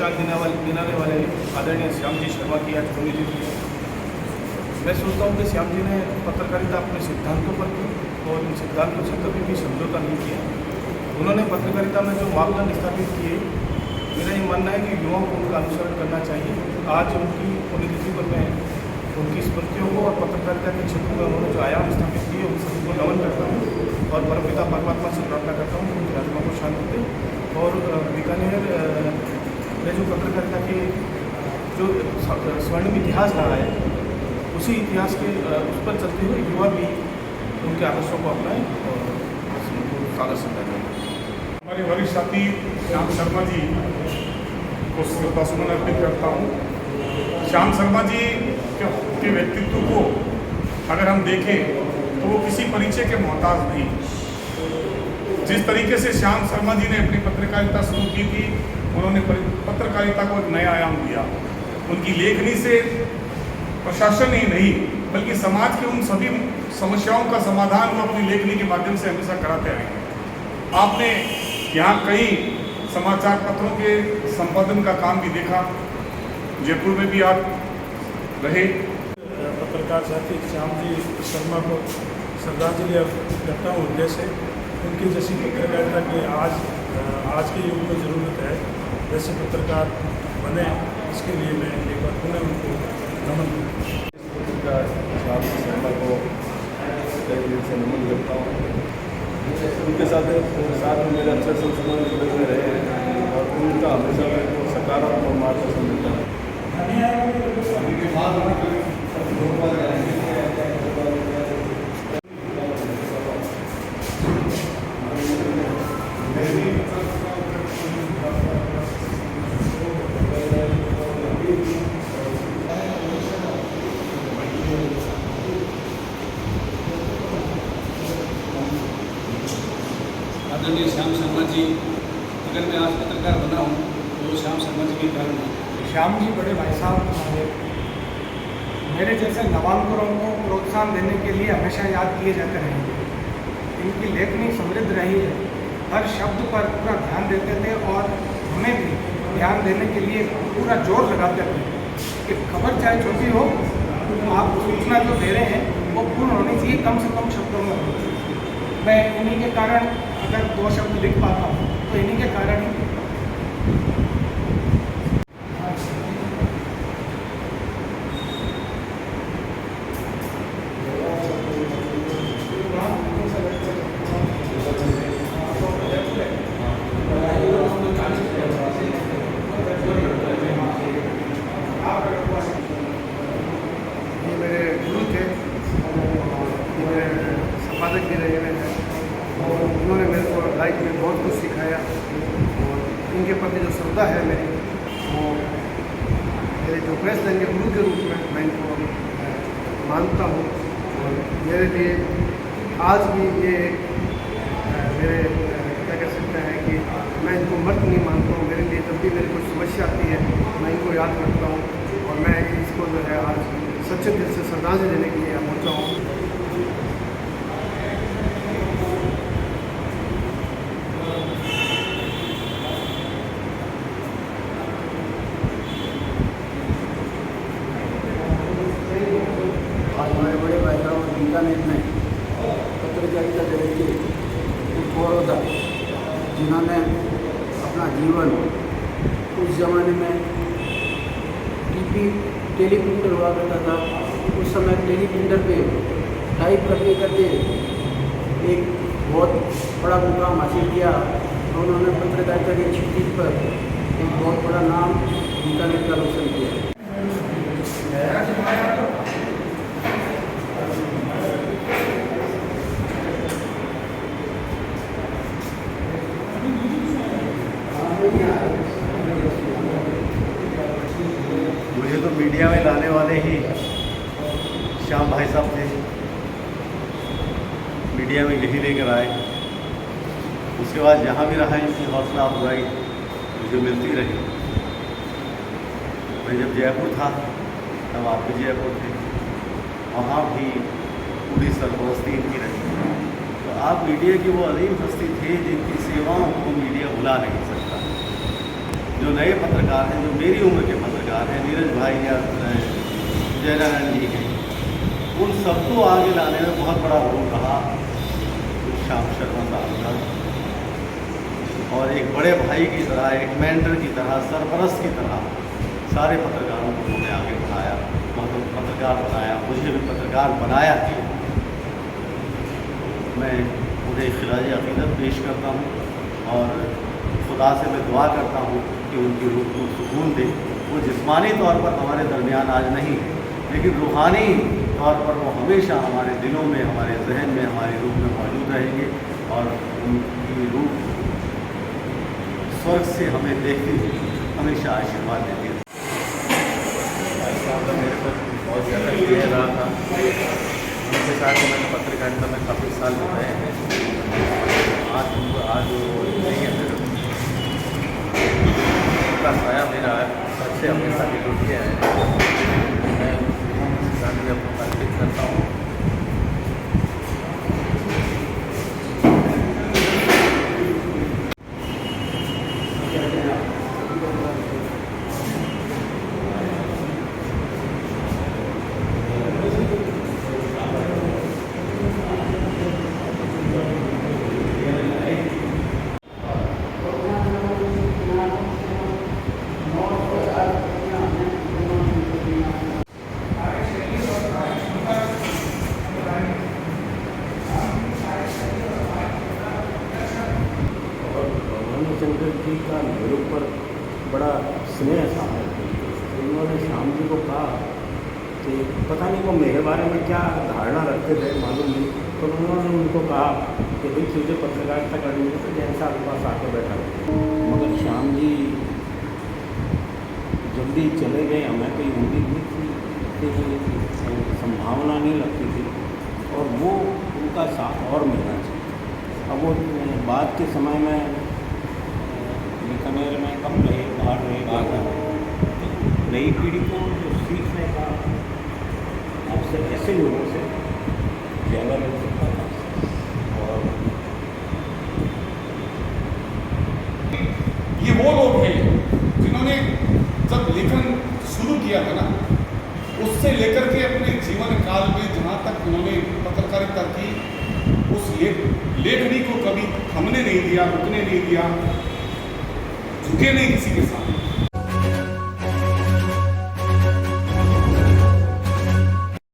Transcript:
पहचान दिलाने वाले आदरणीय श्याम जी शर्मा की आज पुण्यतिथि है। मैं सोचता हूँ कि श्याम जी ने पत्रकारिता अपने सिद्धांतों पर की और इन सिद्धांतों से कभी भी समझौता नहीं किया। उन्होंने पत्रकारिता में जो मापदंड स्थापित किए, मेरा ये मानना है कि युवाओं को उनका अनुसरण करना चाहिए। आज उनकी पुण्यतिथि पर मैं उनकी स्मृतियों को और पत्रकारिता के क्षेत्र में उन्होंने जो आयाम स्थापित किए उन सभी को नमन करता हूँ और परमपिता परमात्मा से प्रार्थना करता हूँ कि उनकी आत्मा को शांति दे। और बीकानेर में जो पत्रकारिता के जो स्वर्णिम इतिहास रहा है, उसी इतिहास के उस पर चलते हुए युवा भी उनके आदर्शों को अपनाएं और उनको सारा समझा दें। हमारे वरिष्ठ साथी श्याम शर्मा जी को श्रद्धासुमन अर्पित करता हूँ। श्याम शर्मा जी के व्यक्तित्व को अगर हम देखें तो वो किसी परिचय के मोहताज नहीं। जिस तरीके से श्याम शर्मा जी ने अपनी पत्रकारिता शुरू की थी, उन्होंने पत्रकारिता को एक नया आयाम दिया। उनकी लेखनी से प्रशासन ही नहीं बल्कि समाज के उन सभी समस्याओं का समाधान वो अपनी लेखनी के माध्यम से हमेशा कराते आए हैं। आपने यहाँ कई समाचार पत्रों के संपादन का काम भी देखा, जयपुर में भी आप रहे। पत्रकार साथी श्याम जी शर्मा को श्रद्धांजलि करता हूँ। जैसे उनकी जैसी पत्रकारिता की आज के युग में ज़रूरत है, जैसे पत्रकार बने, इसके लिए मैं एक बार पुनः उनको नमन पत्रकार श्याम जी शर्मा को दिल से नमन करता हूँ। उनके साथ में मेरे अच्छे संस्मरण जुड़े हुए रहे हैं और उनका हमेशा मेरे को सकारात्मक मार्गदर्शन मिलता है। आदरणीय श्याम शर्मा जी, अगर मैं आज पत्रकार बना हूँ तो श्याम शर्मा जी के कारण है। श्याम जी बड़े भाई साहब थे। मेरे जैसे नवांकुरों को प्रोत्साहन देने के लिए हमेशा याद किए जाते रहेंगे। इनकी लेखनी समृद्ध रही है, हर शब्द पर पूरा ध्यान देते थे और हमें भी ध्यान देने के लिए पूरा जोर लगाते थे कि खबर चाहे छोटी हो, आप सूचना जो दे रहे हैं वो पूर्ण होनी चाहिए, कम से कम शब्दों में। मैं इन्हीं के कारण अगर 2 शब्द लिख पाता हूँ तो इन्हीं के कारण ही। ये मेरे गुरु थे, ये मेरे संपादक भी रहे हैं और उन्होंने मेरे को लाइफ में बहुत कुछ सिखाया। और इनके प्रति जो श्रद्धा है मेरी, वो मेरे जो प्रेस देंगे गुरु के रूप में मैं इनको मानता हूँ। और मेरे लिए आज भी ये मेरे क्या कह सकते हैं कि मैं इनको मर्द नहीं मानता हूँ। मेरे लिए जब भी मेरी कोई समस्या आती है मैं इनको याद करता हूँ और मैं इसको जो है आज सच्चे दिल से श्रद्धांजलि देने के लिए पहुँचा हूँ। हमारे बड़े भाई साहब बीकानेर में पत्रकारिता जगत के एक गौरव था, जिन्होंने अपना जीवन उस ज़माने में टेलीप्रिंटर हुआ करता था। उस समय टेलीप्रिंटर पे टाइप करते करते एक बहुत बड़ा मुकाम हासिल किया और उन्होंने पत्रकारिता के क्षेत्र पर एक बहुत बड़ा नाम बीकानेर का रोशन किया। मुझे तो मीडिया में लाने वाले ही श्याम भाई साहब थे। मीडिया में यही लेकर आए। उसके बाद जहाँ भी रहा इनकी हौसला अफजाई मुझे मिलती रही। मैं जब जयपुर था तब आप भी जयपुर थे, वहाँ भी पूरी सरपरस्ती इनकी रही। तो आप मीडिया की वो अजीम हस्ती थे जिनकी सेवाओं को मीडिया भुला नहीं सकता। जो नए पत्रकार हैं, जो मेरी उम्र के पत्रकार हैं, नीरज भाई या जयनारायण जी हैं, उन सबको आगे लाने में बहुत बड़ा रोल रहा श्याम शर्मा साहब का। और एक बड़े भाई की तरह, एक मेंटर की तरह, सरपरस्त की तरह सारे पत्रकारों को उन्होंने आगे बढ़ाया, मतलब पत्रकार बनाया, मुझे भी पत्रकार बनाया कि मैं उन्हें खिराज अक़ीदत पेश करता हूँ और खुदा से मैं दुआ करता हूँ कि उनकी रूह को सुकून दे। वो जिस्मानी तौर पर हमारे दरमियान आज नहीं है, लेकिन रूहानी तौर पर वो हमेशा हमारे दिलों में, हमारे जहन में, हमारी रूह में मौजूद रहेंगे और उनकी रूह स्वर्ग से हमें देखती हुई हमेशा आशीर्वाद देती है। मेरे को बहुत ज़्यादा क्लियर रहा था, उनके साथ मैंने पत्रकारिता में काफ़ी साल बिताए हैं। आज वो नहीं है, मेरे उनका साया मेरा सबसे हमेशा के जुट गया है। मैं सिद्धांत में अपना अर्पित करता हूँ। शंकर जी का मेरे ऊपर बड़ा स्नेह था। उन्होंने श्याम जी को कहा कि पता नहीं वो मेरे बारे में क्या धारणा रखते थे, मालूम नहीं, तो उन्होंने उनको कहा कि भाई तुझे पत्रकारिता करनी है तो जैसा आपके पास आके बैठा। मगर श्याम जी जल्दी चले गए, हमें कोई उम्मीद नहीं थी, संभावना नहीं लगती थी और वो उनका साथ और मिलना चाहिए। अब वो बाद के समय में बीकानेर में कम रहे, बाहर रहे, तो नई पीढ़ी को जो सीखने का आपसे ऐसे लोगों से ज़्यादा मिल सकता था। और ये वो लोग हैं जिन्होंने जब लेखन शुरू किया था ना, उससे लेकर के अपने जीवन काल में जहाँ तक उन्होंने पत्रकारिता की, उस लेखनी को कभी थमने नहीं दिया, रुकने नहीं दिया, झुके नहीं किसी के साथ।